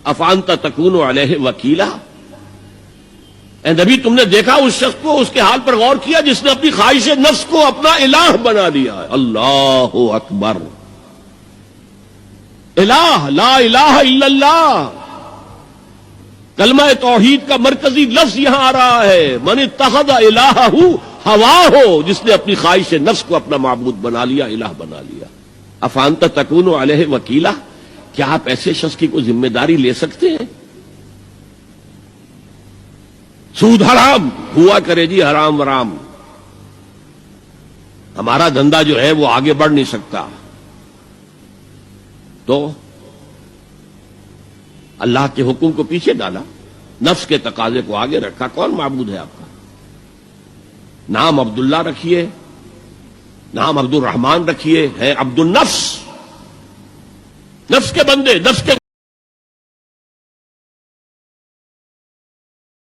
افانت تکون علیہ وکیلا، اے نبی تم نے دیکھا اس شخص کو، اس کے حال پر غور کیا جس نے اپنی خواہش نفس کو اپنا الہ بنا لیا ہے؟ اللہ اکبر، الہ، لا الہ الا اللہ، کلمہ توحید کا مرکزی لفظ یہاں آ رہا ہے، من اتخذ الہہ ہواہ، جس نے اپنی خواہش نفس کو اپنا معبود بنا لیا، الہ بنا لیا۔ افانت تکون علیہ وکیلا، کیا آپ ایسے شخص کی کوئی ذمہ داری لے سکتے ہیں؟ سود حرام ہوا کرے جی، حرام ورام، ہمارا دھندا جو ہے وہ آگے بڑھ نہیں سکتا، تو اللہ کے حکم کو پیچھے ڈالا، نفس کے تقاضے کو آگے رکھا۔ کون معبود ہے آپ کا؟ نام عبداللہ رکھیے، نام عبد الرحمان رکھیے، ہے عبد النفس، نفس کے بندے، نفس کے